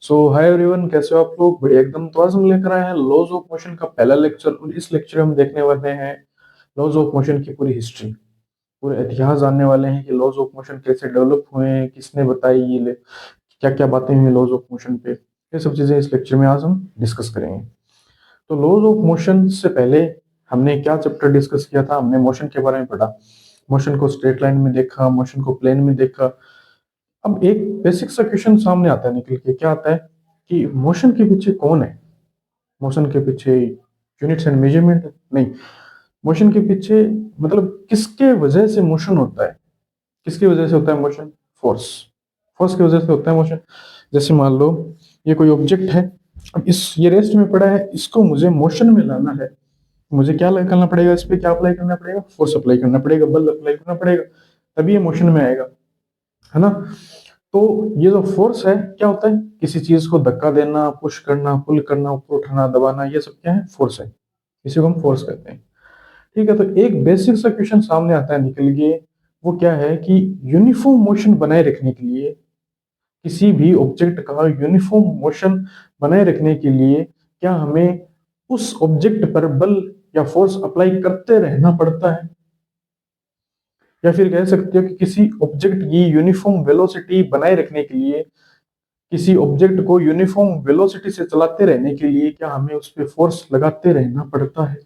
सो hi everyone, कैसे हो आप लोग? बढ़िया एकदम। तो आज हम लेकर आए हैं लॉज ऑफ मोशन का पहला लेक्चर, और इस लेक्चर में हम देखने वाले हैं लॉज ऑफ मोशन की पूरी हिस्ट्री, पूरे इतिहास जानने वाले हैं कि लॉज ऑफ मोशन कैसे डेवलप हुए हैं, किसने बताई, ये क्या क्या बातें हुई लॉज ऑफ मोशन पे। ये सब चीजें इस लेक्चर में आज हम डिस्कस करेंगे। तो लॉज ऑफ मोशन से पहले हमने क्या चैप्टर डिस्कस किया था? हमने मोशन के बारे में पढ़ा, मोशन को स्ट्रेट लाइन में देखा, मोशन को प्लेन में देखा। अब एक बेसिक सा क्वेश्चन सामने आता है निकल के, क्या आता है कि मोशन के पीछे कौन है? मोशन के पीछे यूनिट्स एंड मेजरमेंट नहीं, मोशन के पीछे मतलब किसके वजह से मोशन होता है? किसकी वजह से होता है मोशन? फोर्स। फोर्स की वजह से होता है मोशन। जैसे मान लो ये कोई ऑब्जेक्ट है, अब इस ये रेस्ट में पड़ा है, इसको मुझे मोशन में लाना है, मुझे क्या करना पड़ेगा? इस पे क्या अप्लाई करना पड़ेगा? फोर्स अप्लाई करना पड़ेगा, बल अप्लाई करना पड़ेगा, तभी ये मोशन में आएगा, है ना? तो ये जो फोर्स है क्या होता है? किसी चीज को धक्का देना, पुश करना, पुल करना, ऊपर उठाना, दबाना, ये सब क्या है? फोर्स है। इसी को हम फोर्स कहते हैं। ठीक है, तो एक बेसिक सा क्वेश्चन सामने आता है निकल के, वो क्या है कि यूनिफॉर्म मोशन बनाए रखने के लिए, किसी भी ऑब्जेक्ट का यूनिफॉर्म मोशन बनाए रखने के लिए क्या हमें उस ऑब्जेक्ट पर बल या फोर्स अप्लाई करते रहना पड़ता है? या फिर कह सकते हो कि किसी ऑब्जेक्ट की यूनिफॉर्म वेलोसिटी बनाए रखने के लिए, किसी ऑब्जेक्ट को यूनिफॉर्म वेलोसिटी से चलाते रहने के लिए क्या हमें उस पर फोर्स लगाते रहना पड़ता है?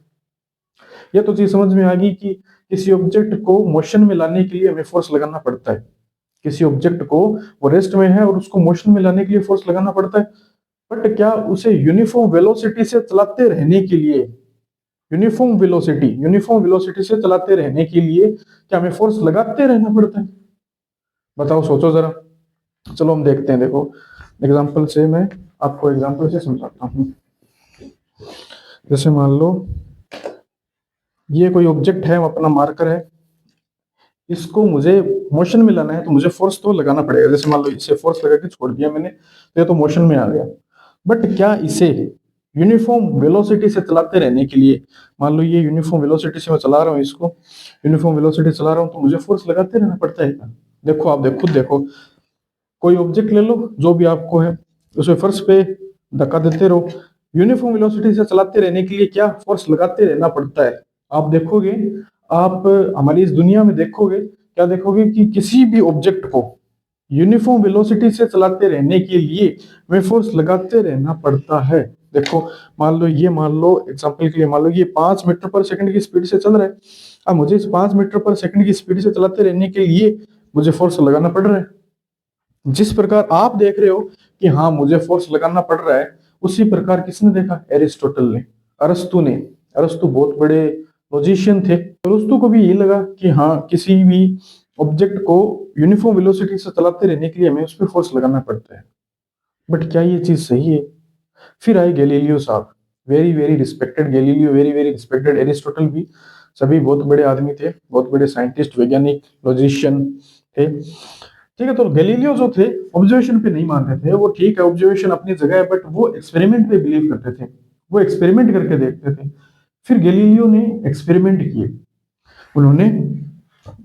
यह तो चीज समझ में आ गई कि किसी ऑब्जेक्ट को मोशन में लाने के लिए हमें फोर्स लगाना पड़ता है। किसी ऑब्जेक्ट को, वो रेस्ट में है और उसको मोशन में लाने के लिए फोर्स लगाना पड़ता है। बट क्या उसे यूनिफॉर्म वेलोसिटी से चलाते रहने के लिए, यूनिफॉर्म वेलोसिटी से चलाते रहने के लिए क्या हमें फोर्स लगाते रहना पड़ता है? बताओ, सोचो जरा। चलो हम देखते हैं। देखो एग्जाम्पल से, मैं आपको एग्जाम्पल से समझाता हूँ। जैसे मान लो ये कोई ऑब्जेक्ट है, अपना मार्कर है, इसको मुझे मोशन में लाना है तो मुझे फोर्स तो लगाना पड़ेगा। जैसे मान लो इसे फोर्स लगा के छोड़ दिया मैंने, तो ये तो मोशन में आ गया। बट क्या इसे यूनिफॉर्म वेलोसिटी से चलाते रहने के लिए, मान लो ये यूनिफॉर्म वेलोसिटी से मैं चला रहा हूँ, इसको यूनिफॉर्म वेलोसिटी चला रहा हूँ, तो मुझे फोर्स लगाते रहना पड़ता है क्या? देखो आप खुद देखो, कोई ऑब्जेक्ट ले लो जो भी आपको है, उसे फर्श पे धक्का देते रहो, यूनिफॉर्म वेलोसिटी से चलाते रहने के लिए क्या फोर्स लगाते रहना पड़ता है? आप देखोगे, आप हमारी इस दुनिया में देखोगे, क्या देखोगे कि किसी भी ऑब्जेक्ट को यूनिफॉर्म वेलोसिटी से चलाते रहने के लिए हमें फोर्स लगाते रहना पड़ता है। देखो मान लो एग्जांपल के लिए, मान लो ये 5 मीटर पर सेकंड की स्पीड से चल रहा है। अब मुझे इस 5 मीटर पर सेकंड की स्पीड से चलाते रहने के लिए मुझे फोर्स लगाना पड़ रहा है। जिस प्रकार आप देख रहे हो कि हाँ मुझे फोर्स लगाना पड़ रहा है, उसी प्रकार किसने देखा? एरिस्टोटल ने, अरस्तु ने। अरस्तु बहुत बड़े लॉजिशियन थे। अरस्तु को भी ये लगा कि हाँ किसी भी ऑब्जेक्ट को यूनिफॉर्म वेलोसिटी से चलाते रहने के लिए हमें उस पर फोर्स लगाना पड़ता है। बट क्या ये चीज सही है? फिर आए गैलीलियो साहब, very very respected Galileo, very very respected Aristotle भी, सभी बहुत बड़े आदमी थे, बहुत बड़े साइंटिस्ट, वैज्ञानिक, लॉजिशियन थे। ठीक है, तो गैलीलियो जो थे ऑब्जर्वेशन पे नहीं मानते थे। वो ठीक है, ऑब्जर्वेशन अपनी जगह है, बट वो एक्सपेरिमेंट पे बिलीव करते थे। वो एक्सपेरिमेंट करके देखते थे। फिर गैलीलियो ने एक्सपेरिमेंट किए। उन्होंने,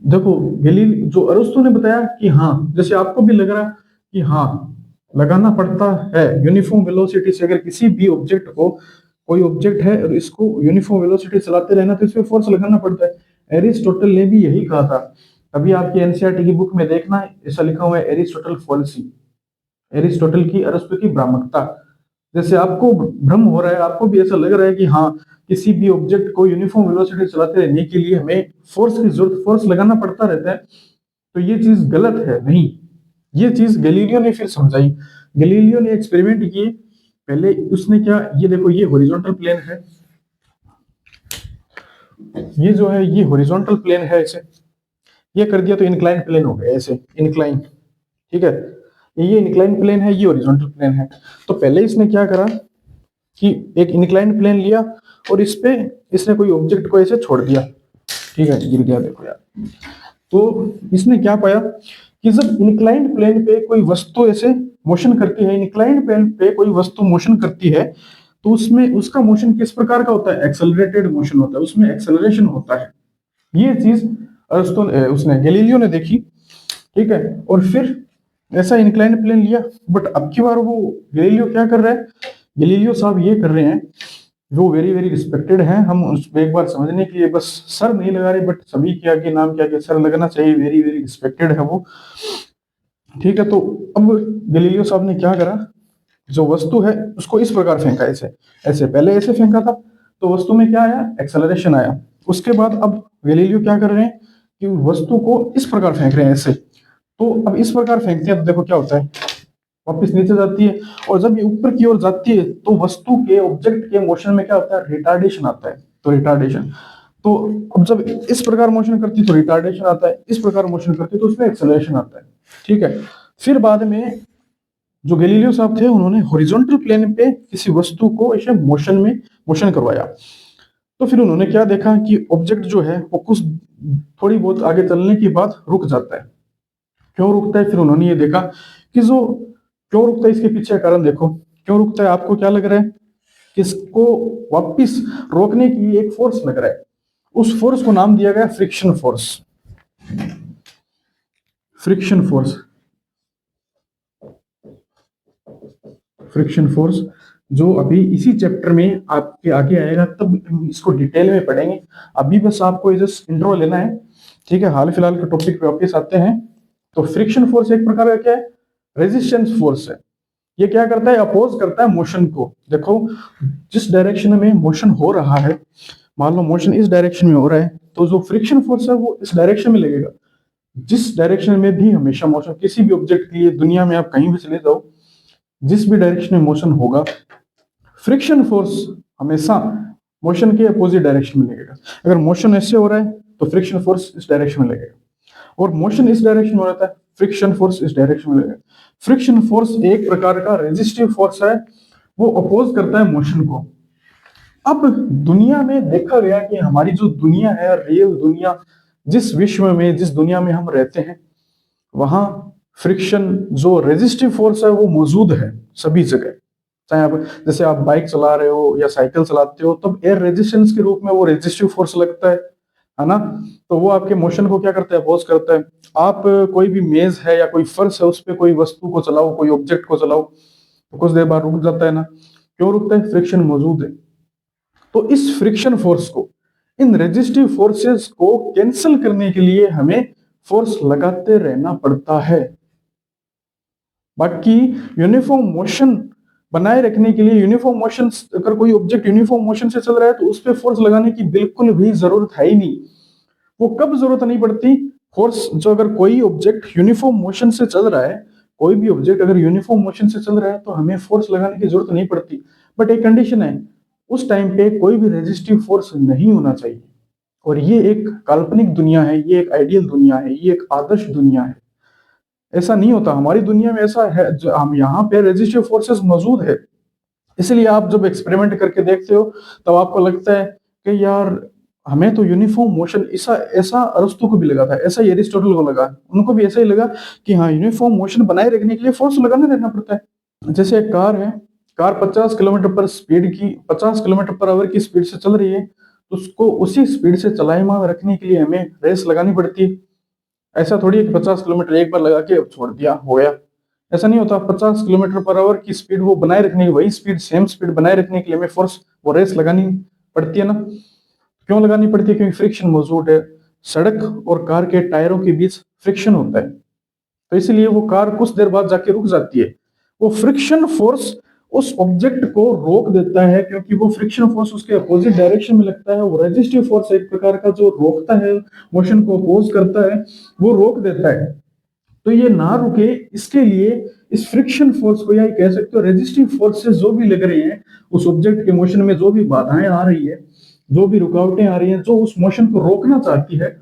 देखो गैलीलियो, जो अरस्तु ने बताया कि हाँ, जैसे आपको भी लग रहा कि हाँ लगाना पड़ता है यूनिफॉर्म वेलोसिटी से, अगर किसी भी ऑब्जेक्ट को, कोई ऑब्जेक्ट है और इसको यूनिफॉर्म वेलोसिटी चलाते रहना तो इसमें फोर्स लगाना पड़ता है। एरिस्टोटल ने भी यही कहा था। अभी आपकी एनसीईआरटी की बुक में देखना, ऐसा लिखा हुआ है एरिस्टोटल फॉल्सी, एरिस्टोटल की, अरस्तु की भ्रामकता। जैसे आपको भ्रम हो रहा है, आपको भी ऐसा लग रहा है कि हाँ किसी भी ऑब्जेक्ट को यूनिफॉर्म वेलोसिटी चलाते रहने के लिए हमें फोर्स की जरूरत, फोर्स लगाना पड़ता रहता है, तो ये चीज गलत है। नहीं, ये चीज गैलीलियो ने फिर समझाई। गैलीलियो ने एक्सपेरिमेंट किए। पहले उसने क्या, ये देखो ये हॉरिजॉन्टल प्लेन है, ये जो है ये हॉरिजॉन्टल प्लेन है, ऐसे ये कर दिया तो इंक्लाइन प्लेन हो गया, ऐसे इंक्लाइन। ठीक है, ये इंक्लाइन प्लेन है, ये हॉरिजॉन्टल प्लेन है। तो पहले इसने क्या करा कि एक इंक्लाइन प्लेन लिया और इस पे इसने कोई ऑब्जेक्ट को ऐसे छोड़ दिया। ठीक है, गिर गया देखो यार। तो इसने क्या पाया कि जब इंक्लाइंड प्लेन पे कोई वस्तु ऐसे मोशन करती है, इंक्लाइंड प्लेन पे कोई वस्तु मोशन करती है, तो उसमें उसका मोशन किस प्रकार का होता है? एक्सेलरेटेड मोशन होता है, उसमें एक्सेलरेशन होता है। ये चीज अरस्तु उसने, गैलीलियो ने देखी। ठीक है, और फिर ऐसा इंक्लाइंड प्लेन लिया, बट अब की बार वो गैलीलियो क्या कर रहा है, गैलीलियो साहब ये कर रहे हैं, वो वेरी वेरी रिस्पेक्टेड हैं, हम उसमें एक बार समझने के लिए बस सर नहीं लगा रहे, बट सभी के आगे नाम के आगे सर लगना चाहिए, वेरी वेरी रिस्पेक्टेड है वो। ठीक है, तो अब गैलीलियो साहब ने क्या करा, जो वस्तु है उसको इस प्रकार फेंका, ऐसे ऐसे, पहले ऐसे फेंका था, तो वस्तु में क्या आया, एक्सेलरेशन आया। उसके बाद अब गैलीलियो क्या कर रहे हैं कि वस्तु को इस प्रकार फेंक रहे हैं, ऐसे। तो अब इस प्रकार फेंकते हैं तो देखो क्या होता है, वापस नीचे जाती है, और जब ये ऊपर की ओर जाती है तो वस्तु के, ऑब्जेक्ट के मोशन में क्या होता है, रिटार्डेशन आता है। तो रिटार्डेशन, तो अब जब इस प्रकार मोशन करती है तो रिटार्डेशन आता है, इस प्रकार मोशन करती है तो उसमें एक्सेलरेशन आता है। ठीक है, फिर बाद में जो गैलीलियो साहब थे उन्होंने हॉरिजॉन्टल प्लेन पे किसी वस्तु को ऐसे मोशन में मोशन करवाया। तो फिर उन्होंने क्या देखा कि ऑब्जेक्ट जो है वो कुछ थोड़ी बहुत आगे चलने के बाद रुक जाता है। क्यों रुकता है, फिर उन्होंने ये देखा कि जो क्यों रुकता है, इसके पीछे कारण देखो, क्यों रुकता है, आपको क्या लग रहा है कि इसको वापिस रोकने की एक फोर्स लग रहा है, उस फोर्स को नाम दिया गया friction force. Friction force, friction force जो अभी इसी चैप्टर में आपके आगे आएगा, तब हम इसको डिटेल में पढ़ेंगे। अभी बस आपको जस्ट इंट्रो लेना है। ठीक है, हाल फिलहाल के टॉपिक पे वापस आते हैं। तो फ्रिक्शन फोर्स एक प्रकार का क्या है, रेजिस्टेंस फोर्स है। ये क्या करता है, अपोज करता है मोशन को। देखो, जिस डायरेक्शन में मोशन हो रहा है, मान लो मोशन इस डायरेक्शन में हो रहा है, तो जो फ्रिक्शन फोर्स है वो इस डायरेक्शन में लगेगा। जिस डायरेक्शन में भी हमेशा मोशन, किसी भी ऑब्जेक्ट के लिए दुनिया में आप कहीं भी चले जाओ, जिस भी डायरेक्शन में मोशन होगा, फ्रिक्शन फोर्स हमेशा मोशन के अपोजिट डायरेक्शन में लगेगा। अगर मोशन ऐसे हो रहा है तो फ्रिक्शन फोर्स इस डायरेक्शन में लगेगा, और मोशन इस डायरेक्शन में रहता है, फ्रिक्शन फोर्स इस डायरेक्शन में लगेगा। फ्रिक्शन फोर्स एक प्रकार का रेजिस्टिव फोर्स है, वो अपोज करता है मोशन को। अब दुनिया में देखा गया कि हमारी जो दुनिया है, रियल दुनिया, जिस विश्व में, जिस दुनिया में हम रहते हैं, वहां फ्रिक्शन जो रेजिस्टिव फोर्स है वो मौजूद है सभी जगह। चाहे आप, जैसे आप बाइक चला रहे हो या साइकिल चलाते हो, तब एयर रेजिस्टेंस के रूप में वो रेजिस्टिव फोर्स लगता है ना। तो वो आपके मोशन को क्या करता है, अपोज करता है। आप कोई भी मेज है या कोई फर्श है, उस पर कोई वस्तु को चलाओ, कोई ऑब्जेक्ट को चलाओ, तो कुछ देर बाद रुक जाता है ना। क्यों रुकता है, फ्रिक्शन मौजूद है। तो इस फ्रिक्शन फोर्स को, इन रेजिस्टिव फोर्सेस को कैंसिल करने के लिए हमें फोर्स लगाते रहना पड़ता है। बाकी यूनिफॉर्म मोशन बनाए रखने के लिए, यूनिफॉर्म मोशन, अगर कोई ऑब्जेक्ट यूनिफॉर्म मोशन से चल रहा है तो उस पर फोर्स लगाने की बिल्कुल भी जरूरत है ही नहीं। वो कब जरूरत नहीं पड़ती, फोर्स, जो अगर कोई ऑब्जेक्ट यूनिफॉर्म मोशन से चल रहा है, कोई भी ऑब्जेक्ट अगर यूनिफॉर्म मोशन से चल रहा है तो हमें फोर्स लगाने की जरूरत नहीं पड़ती। बट एक कंडीशन है, उस टाइम पे कोई भी रेजिस्टिव फोर्स नहीं होना चाहिए। और ये एक काल्पनिक दुनिया है, ये एक आइडियल दुनिया है, ये एक आदर्श दुनिया है। ऐसा नहीं होता हमारी दुनिया में, ऐसा है जो हम यहाँ पे रेजिस्टिव फोर्सेस मौजूद है। इसलिए आप जब एक्सपेरिमेंट करके देखते हो तब आपको लगता है कि यार हमें तो यूनिफॉर्म मोशन, ऐसा ऐसा अरस्तु को भी लगा था, ऐसा ही एरिस्टोटल को लगा, उनको भी ऐसा ही लगा कि हाँ, यूनिफॉर्म मोशन बनाए रखने के लिए फोर्स लगाने रहना पड़ता है। जैसे एक कार है, कार 50 किलोमीटर पर स्पीड की, 50 किलोमीटर पर आवर की स्पीड से चल रही है, तो उसको उसी स्पीड से चलायमान रखने के लिए हमें रेस लगानी पड़ती है। ऐसा थोड़ी है कि 50 किलोमीटर एक बार लगा के अब छोड़ दिया, हो गया। ऐसा नहीं होता। 50 किलोमीटर पर आवर की स्पीड वो बनाए रखने की, वही स्पीड, सेम स्पीड बनाए रखने के लिए हमें फोर्स, वो रेस लगानी पड़ती है ना। क्यों लगानी पड़ती है, क्योंकि फ्रिक्शन मौजूद है। सड़क और कार के टायरों के बीच फ्रिक्शन होता है, तो इसलिए वो कार कुछ देर बाद जाके रुक जाती है। वो फ्रिक्शन फोर्स उस ऑब्जेक्ट को रोक देता है, क्योंकि वो फ्रिक्शन फोर्स उसके अपोजिट डायरेक्शन में लगता है। वो रेजिस्टिव फोर्स एक प्रकार का जो रोकता है, मोशन को अपोज करता है, वो रोक देता है। तो ये ना रुके, इसके लिए इस फ्रिक्शन फोर्स को, या कह सकते हो रेजिस्टिव फोर्सेस जो भी लग रही हैं उस ऑब्जेक्ट के मोशन में, जो भी बाधाएं आ रही है, जो भी रुकावटें आ रही हैं, जो उस मोशन को रोकना चाहती है,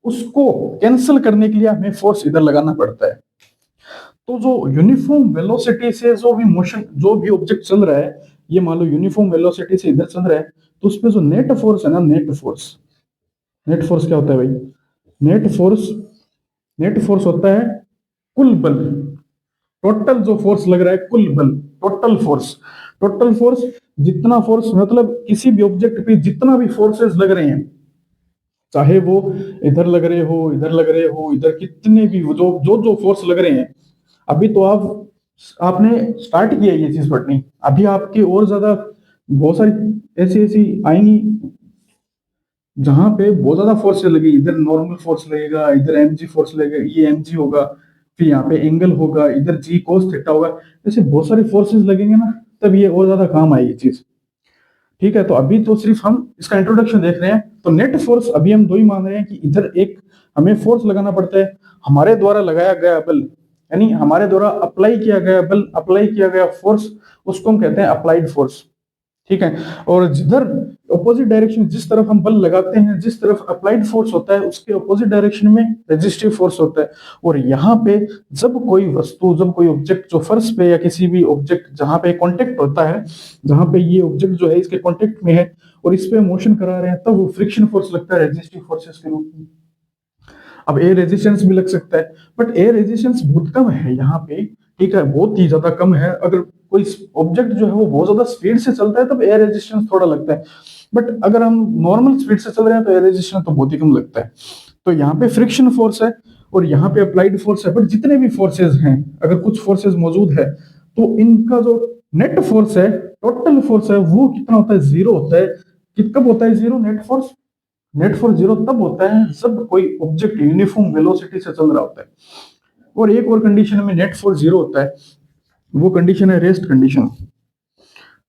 उसको कैंसिल करने के लिए हमें फोर्स इधर लगाना पड़ता है। तो जो यूनिफॉर्म वेलोसिटी से जो भी मोशन, जो भी ऑब्जेक्ट चल रहा है, ये मान लो यूनिफॉर्म वेलोसिटी से इधर चल रहा है, तो उस पर जो नेट फोर्स है ना, नेट फोर्स, नेट फोर्स क्या होता है भाई, नेट फोर्स, नेट फोर्स होता है कुल बल। टोटल जो फोर्स लग रहा है, कुल बल, टोटल फोर्स। टोटल फोर्स, जितना फोर्स, मतलब किसी भी ऑब्जेक्ट पे जितना भी फोर्सेस लग रहे हैं, चाहे वो इधर लग रहे हो, इधर लग रहे हो, इधर कितने भी जो जो जो फोर्स लग रहे हैं, अभी तो आपने स्टार्ट किया ये चीज पढ़नी, अभी आपकी और ज्यादा बहुत सारी ऐसी ऐसी आएंगी जहां पे बहुत ज्यादा फोर्स लगेगी। इधर नॉर्मल फोर्स लगेगा, इधर mg फोर्स लगेगा, ये mg होगा, फिर यहाँ पे एंगल होगा, इधर g cos थीटा होगा। ऐसे बहुत सारे फोर्सेस लगेंगे ना, तब ये और ज्यादा काम आएगी चीज। ठीक है, तो अभी तो सिर्फ हम इसका इंट्रोडक्शन देख रहे हैं। तो नेट फोर्स अभी हम दो ही मान रहे हैं कि इधर एक हमें फोर्स लगाना पड़ता है, हमारे द्वारा लगाया गया बल, यानी हमारे द्वारा अप्लाई किया गया बल, अप्लाई किया गया फोर्स, उसको हम कहते हैं अप्लाइड फोर्स। ठीक है, और जिधर अपोजिट डायरेक्शन, जिस तरफ हम बल लगाते हैं, जिस तरफ अप्लाइड फोर्स होता है, उसके अपोजिट डायरेक्शन में रेजिस्टिव फोर्स होता है। और यहाँ पे जब कोई वस्तु, जब कोई ऑब्जेक्ट जो फर्श पे या किसी भी ऑब्जेक्ट जहां पे कांटेक्ट होता है, जहां पे ये ऑब्जेक्ट जो है इसके कांटेक्ट में है और इस पे मोशन करा रहे हैं, तब वो फ्रिक्शन फोर्स लगता है रेजिस्टिव फोर्सेस के रूप में। अब एयर रेजिस्टेंस भी लग सकता है, बट एयर रेजिस्टेंस बहुत कम है यहाँ पे। ठीक है, बहुत ही ज्यादा कम है। अगर कोई ऑब्जेक्ट जो है वो बहुत ज्यादा स्पीड से चलता है तब एयर रेजिस्टेंस थोड़ा लगता है, बट अगर हम नॉर्मल स्पीड से चल रहे हैं तो एयर रेजिस्टेंस तो बहुत ही कम लगता है। तो यहाँ पे फ्रिक्शन फोर्स है और यहाँ पे अप्लाइड फोर्स है। बट जितने भी फोर्सेज हैं, अगर कुछ फोर्सेज मौजूद है तो इनका जो नेट फोर्स है, टोटल फोर्स है, वो कितना होता है? जीरो होता है। कब होता है zero net force? Net force zero तब होता है जब कोई ऑब्जेक्ट यूनिफॉर्म वेलोसिटी से चल रहा होता है। और एक और कंडीशन में नेट फोर्स जीरो होता है, वो कंडीशन है रेस्ट कंडीशन।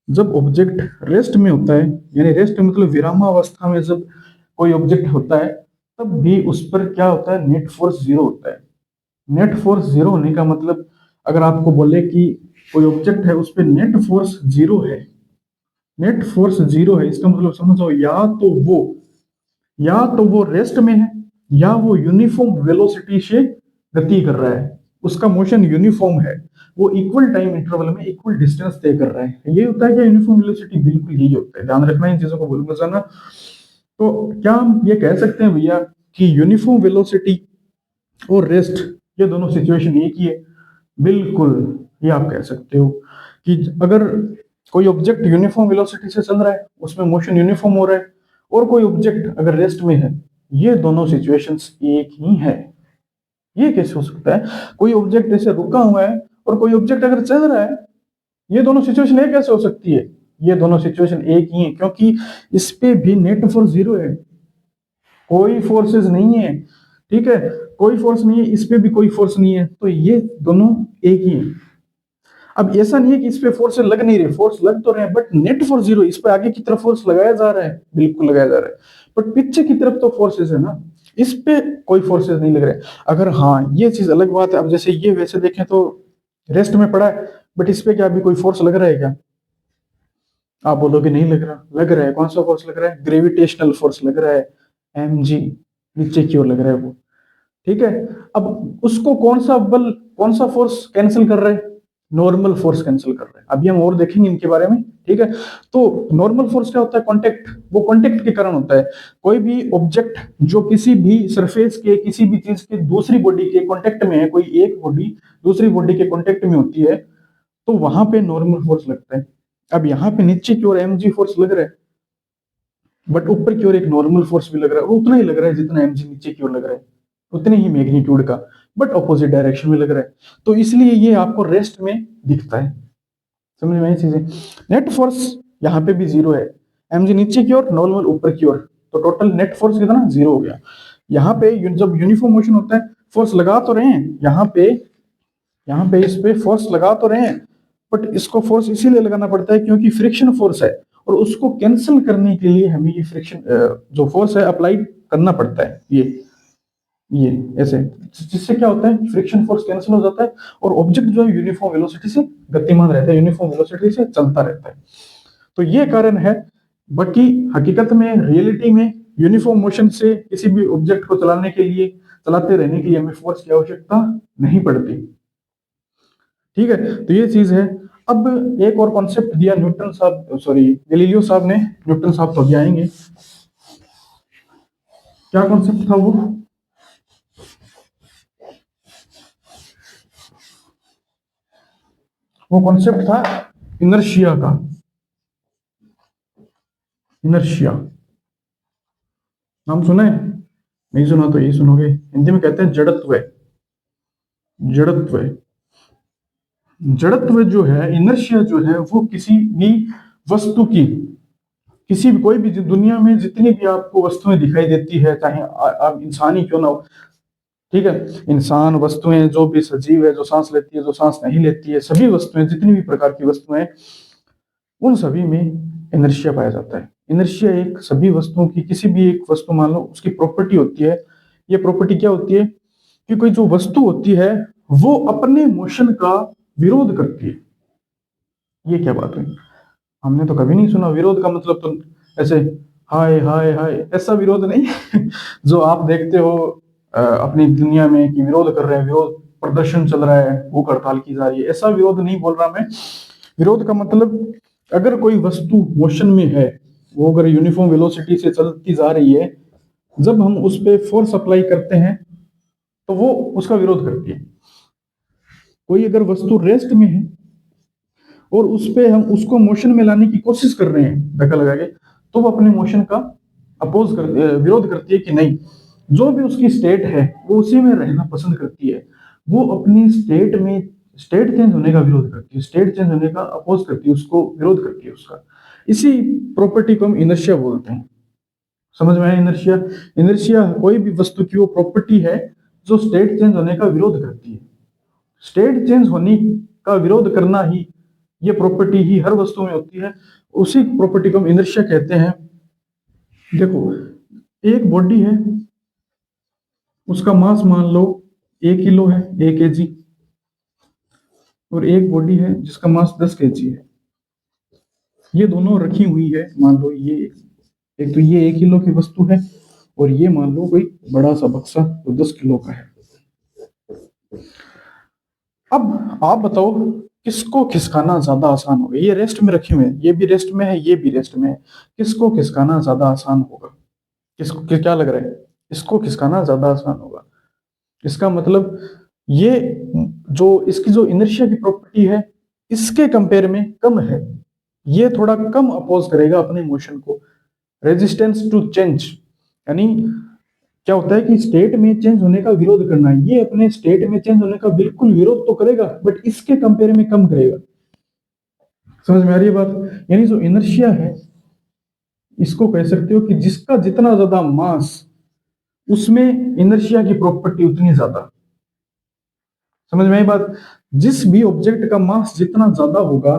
जब ऑब्जेक्ट रेस्ट में होता है, यानी रेस्ट मतलब विरामावस्था में जब कोई ऑब्जेक्ट होता है, तब भी उस पर क्या होता है? नेट फोर्स जीरो होता है। नेट फोर्स जीरो होने का मतलब, अगर आपको बोले कि कोई ऑब्जेक्ट है उस पर नेट फोर्स जीरो है, नेट फोर्स जीरो है, इसका मतलब समझो या तो वो रेस्ट में है, या वो यूनिफॉर्म वेलोसिटी से गति कर रहा है, उसका मोशन यूनिफॉर्म है, वो इक्वल टाइम इंटरवल में इक्वल डिस्टेंस तय कर रहा है। ये होता है क्या यूनिफॉर्म वेलोसिटी? बिल्कुल यही होता है, ध्यान रखना इन चीजों को, भूल मत जाना। तो क्या हम ये कह सकते हैं भैया कि यूनिफॉर्म वेलोसिटी और रेस्ट, ये दोनों सिचुएशन एक ही है? बिल्कुल, ये आप कह सकते हो कि अगर कोई ऑब्जेक्ट यूनिफॉर्म वेलोसिटी से चल रहा है, उसमें मोशन यूनिफॉर्म हो रहा है, और कोई ऑब्जेक्ट अगर रेस्ट में है, ये दोनों सिचुएशंस एक ही है। ये कैसे हो सकता है? कोई ऑब्जेक्ट ऐसे रुका हुआ है और कोई ऑब्जेक्ट अगर चल रहा है, ये दोनों सिचुएशन एक कैसे हो सकती है? ये दोनों सिचुएशन एक ही है, क्योंकि इस पे भी नेट फोर्स जीरो है, कोई फोर्सेस नहीं है। ठीक है, कोई फोर्स नहीं है, इस पे भी कोई फोर्स नहीं है, तो ये दोनों एक ही है। अब ऐसा नहीं है कि इस पे फोर्स लग नहीं रहे, फोर्स लग तो रहे हैं, बट नेट फोर्स जीरो। इस पे आगे की तरफ फोर्स लगाया जा रहा है, बिल्कुल लगाया जा रहा है, बट पीछे की तरफ तो फोर्सेस है ना, इस पे कोई फोर्सेस नहीं लग रहे। अगर हाँ, ये चीज अलग बात है। अब जैसे ये वैसे देखें तो रेस्ट में पड़ा है, बट इस पे क्या अभी कोई फोर्स लग रहा है क्या? आप बोलोगे नहीं लग रहा। लग रहा है। कौन सा फोर्स लग रहा है? ग्रेविटेशनल फोर्स लग रहा है, mg, नीचे की ओर लग रहा है वो। ठीक है, अब उसको कौन सा बल, कौन सा फोर्स कैंसिल कर रहा है? नॉर्मल फोर्स कैंसिल कर रहा है। अभी हम और देखेंगे इनके बारे में। ठीक है, तो नॉर्मल फोर्स क्या होता है? कांटेक्ट, वो कांटेक्ट के कारण होता है। कोई भी ऑब्जेक्ट जो किसी भी सरफेस के, किसी भी चीज के दूसरी बॉडी के कांटेक्ट में है, कोई एक बॉडी दूसरी बॉडी के कांटेक्ट में होती है, तो वहां पे नॉर्मल फोर्स लगता है। अब यहाँ पे नीचे की ओर mg फोर्स लग रहा है, बट ऊपर की ओर एक नॉर्मल फोर्स भी लग रहा है, वो उतना ही लग रहा है जितना mg नीचे की ओर लग रहा है, उतने ही मैग्नीट्यूड का, बट ऑपोजिट डायरेक्शन में लग रहा है। तो इसलिए ये आपको रेस्ट में दिखता है। समझ में आई चीजें? नेट फोर्स यहाँ पे भी जीरो है, mg नीचे की ओर, नॉर्मल ऊपर की ओर, तो टोटल नेट फोर्स कितना? जीरो हो गया। यहाँ पे जब यूनिफॉर्म मोशन होता है, फोर्स लगा तो रहे हैं यहाँ पे इस पे फोर्स लगा तो रहे हैं, बट इसको फोर्स इसीलिए लगाना पड़ता है क्योंकि फ्रिक्शन फोर्स है, और उसको कैंसिल करने के लिए हमें ये फ्रिक्शन जो फोर्स है अप्लाई करना पड़ता है। ये ऐसे, जिससे क्या होता है? फ्रिक्शन फोर्स कैंसिल हो जाता है और ऑब्जेक्ट जो है यूनिफॉर्म वेलोसिटी से गतिमान रहता है, यूनिफॉर्म वेलोसिटी से चलता रहता है। तो ये कारण है। बाकी हकीकत में, रियलिटी में, यूनिफॉर्म मोशन से किसी भी ऑब्जेक्ट को चलाने के लिए, चलाते रहने के लिए हमें फोर्स की आवश्यकता नहीं पड़ती। ठीक है, तो ये चीज है। अब एक और कॉन्सेप्ट दिया न्यूटन साहब, सॉरी गैलीलियो साहब ने। न्यूटन साहब तो अभी आएंगे। क्या कॉन्सेप्ट था वो? वो कॉन्सेप्ट था इनर्शिया का। इनर्शिया नाम सुना है? नहीं सुना तो यही सुनोगे। हिंदी में कहते हैं जड़त्व। जड़त्व। जड़त्व जो है, इनर्शिया जो है, वो किसी भी वस्तु की, किसी भी कोई भी दुनिया में जितनी भी आपको वस्तुएं दिखाई देती है, चाहे आप इंसान ही क्यों ना हो, ठीक है, इंसान, वस्तुएं, जो भी सजीव है, जो सांस लेती है, जो सांस नहीं लेती है, सभी वस्तुएं, जितनी भी प्रकार की वस्तुएं, उन सभी में इनर्शिया पाया जाता है। इनर्शिया एक सभी वस्तुओं की, किसी भी एक वस्तु मान लो, उसकी प्रॉपर्टी होती है। ये प्रॉपर्टी क्या होती है कि कोई जो वस्तु होती है वो अपने मोशन का विरोध करती है। ये क्या बात हुई, हमने तो कभी नहीं सुना विरोध का मतलब तो ऐसे हाय हाय हाय, ऐसा विरोध नहीं जो आप देखते हो अपनी दुनिया में कि विरोध कर रहे हैं, विरोध प्रदर्शन चल रहा है, भूख हड़ताल की जा रही है, ऐसा विरोध नहीं बोल रहा मैं। विरोध का मतलब, अगर कोई वस्तु मोशन में है, वो अगर यूनिफॉर्म वेलोसिटी से चलती जा रही है, जब हम उस पर फोर्स अप्लाई करते हैं तो वो उसका विरोध करती है। कोई अगर वस्तु रेस्ट में है और उस पे हम उसको मोशन में लाने की कोशिश कर रहे हैं धक्का लगा के, तो वो अपने मोशन का विरोध करती है कि नहीं, जो भी उसकी स्टेट है वो उसी में रहना पसंद करती है। वो अपनी स्टेट में, स्टेट चेंज होने का विरोध करती है, स्टेट चेंज होने का अपोज करती है, उसको विरोध करती है उसका। इसी प्रॉपर्टी को हम इनर्शिया बोलते हैं। समझ में आया इनर्शिया? इनर्शिया कोई भी वस्तु की वो प्रॉपर्टी है जो स्टेट चेंज होने का विरोध करती है। स्टेट चेंज होने का विरोध करना ही, ये प्रॉपर्टी ही हर वस्तु में होती है। उसी प्रॉपर्टी को हम इनर्शिया कहते हैं। देखो, एक बॉडी है, उसका मास मान लो 1 किलो है, 1 kg, और एक बॉडी है जिसका मास 10 kg है। ये दोनों रखी हुई है, मान लो ये एक तो ये 1 किलो की वस्तु है, और ये मान लो कोई बड़ा सा बक्सा जो 10 किलो का है। अब आप बताओ किसको खिसकाना ज्यादा आसान होगा? ये रेस्ट में रखे हुए हैं, ये भी रेस्ट में है, ये भी रेस्ट में है, किसको खिसकाना ज्यादा आसान होगा? किसको, क्या लग रहा है? इसको खिसकाना ज्यादा आसान होगा। इसका मतलब ये जो इसकी जो इनर्शिया की प्रॉपर्टी है, इसके कंपेयर में कम है, ये थोड़ा कम अपोज करेगा अपने मोशन को। रेजिस्टेंस टू चेंज, यानी क्या होता है कि स्टेट में चेंज होने का विरोध करना, ये अपने स्टेट में चेंज होने का बिल्कुल विरोध तो करेगा, बट इसके कंपेयर में कम करेगा। समझ में आ रही है बात? यानी जो इनर्शिया है, इसको कह सकते हो कि जिसका जितना ज्यादा मास, उसमें इनर्शिया की प्रॉपर्टी उतनी ज्यादा। समझ में आई बात? जिस भी ऑब्जेक्ट का मास जितना ज्यादा होगा,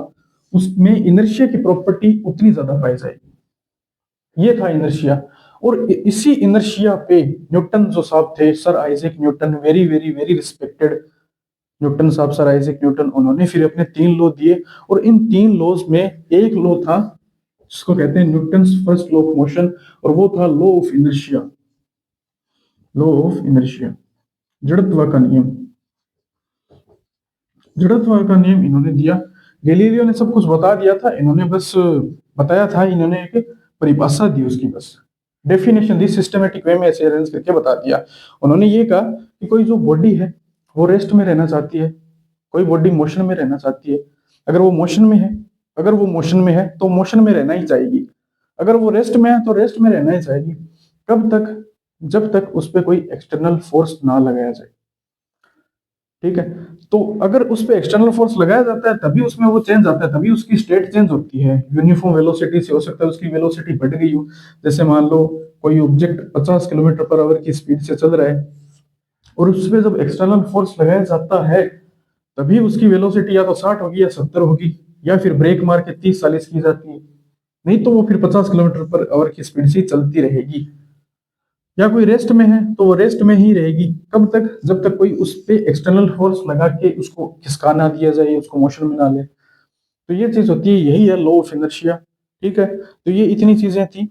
उसमें इनर्शिया की प्रॉपर्टी उतनी ज्यादा पाई जाएगी। ये था इनर्शिया। और इसी इनर्शिया पे न्यूटन जो साहब थे, sir Isaac Newton, very very very respected Newton साहब, सर आइजैक न्यूटन, उन्होंने फिर अपने 3 लॉ दिए। और इन 3 लॉज में एक लॉ था जिसको कहते हैं Newton's first law of motion, और वो था law of inertia. Law of inertia, जड़त्व का नियम। जड़त्व का नियम इन्होंने दिया। गैलीलियो ने सब कुछ बता दिया था, इन्होंने बस बताया था, इन्होंने एक परिभाषा दी उसकी, बस डेफिनेशन दी, सिस्टमेटिक वे में ऐसे अरेंज करके बता दिया। उन्होंने ये कहा कि कोई जो बॉडी है वो रेस्ट में रहना चाहती है, कोई बॉडी मोशन में रहना चाहती है। अगर वो मोशन में है, अगर वो मोशन में है तो मोशन में रहना ही चाहेगी, अगर वो रेस्ट में है तो रेस्ट में रहना ही चाहेगी। कब तक? जब तक उस पर कोई एक्सटर्नल फोर्स ना लगाया जाए। ठीक है, तो अगर उस पर एक्सटर्नल फोर्स लगाया जाता है तभी उसमें वो चेंज आता है, तभी उसकी स्टेट चेंज होती है। यूनिफॉर्म वेलोसिटी से हो सकता है उसकी वेलोसिटी बढ़ गई हो, जैसे मान लो कोई ऑब्जेक्ट 50 किलोमीटर पर आवर की स्पीड से चल रहा है, और उस पर जब एक्सटर्नल फोर्स लगाया जाता है तभी उसकी वेलोसिटी या तो 60 होगी या 70 होगी, या फिर ब्रेक मार के 30-40 की जाती है, नहीं तो वो फिर 50 किलोमीटर पर आवर की स्पीड से चलती रहेगी। या कोई रेस्ट में है तो वो रेस्ट में ही रहेगी। कब तक? जब तक कोई उस पे एक्सटर्नल फोर्स लगा के उसको खिसका ना दिया जाए, उसको मोशन में ना ले। तो ये चीज होती है, यही है लॉ ऑफ इनर्शिया। ठीक है, तो ये इतनी चीजें थी।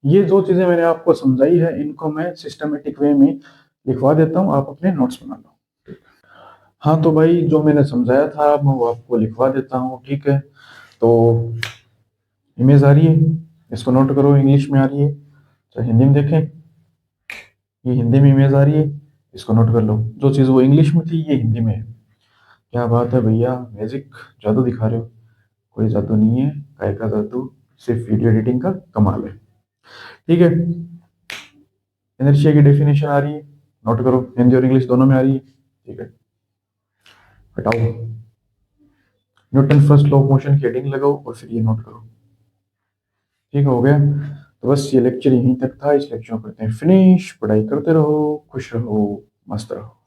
ये जो चीजें मैंने आपको समझाई है, इनको मैं सिस्टमेटिक वे में लिखवा देता हूँ, आप अपने नोट्स बना लो। हाँ तो भाई, जो मैंने समझाया था मैं वो आपको लिखवा देता हूँ। ठीक है, तो इमेज आ रही है, इसको नोट करो, इंग्लिश में आ रही है, चाहे हिंदी में देखें। ये हिंदी में इमेज आ रही है, इसको नोट कर लो। जो चीज़ वो इंग्लिश में थी ये हिंदी में है। क्या बात है भैया, मैजिक, जादू दिखा रहे हो। कोई जादू नहीं है, काय का जादू, सिर्फ वीडियो एडिटिंग का कमाल है। ठीक है, इनर्शिया की डेफिनेशन आ रही है, नोट करो, हिंदी और इंग्लिश दोनों में आ रही है। ठीक है, हटाओ। Newton first law of motion की हेडिंग लगाओ और फिर ये नोट करो। ठीक हो गया। तो बस ये लेक्चर यहीं तक था, इस लेक्चर को करते हैं फिनिश। पढ़ाई करते रहो, खुश रहो, मस्त रहो।